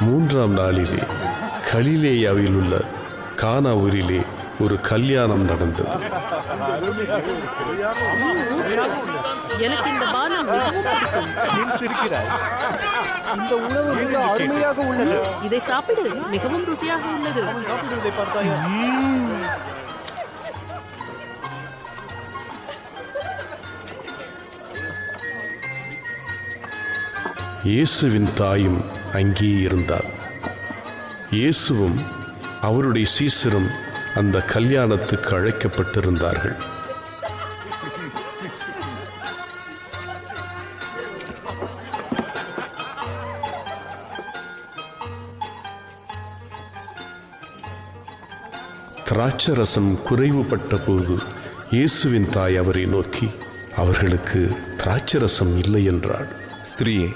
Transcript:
மூன்றாம் நாளிலே கலிலேயாவில் உள்ள கானா ஊரிலே ஒரு கல்யாணம் நடந்தது. எனக்கு இந்த பானம் மிகவும் பிடிக்கும். இந்த உணவு மிக அருமையாக உள்ளது. இதை சாப்பிடு, மிகவும் ருசியாக உள்ளது. சாப்பிடுவதை பார்த்தாயா? இயேசுவின் தாயும் அங்கே இருந்தார். இயேசுவும் அவருடைய சீசரும் அந்த கல்யாணத்துக்கு அழைக்கப்பட்டிருந்தார்கள். திராட்சரசம் குறைவுபட்ட போது இயேசுவின் தாய் அவரை நோக்கி, அவர்களுக்கு திராட்சரசம் இல்லை என்றாள். ஸ்திரீயே,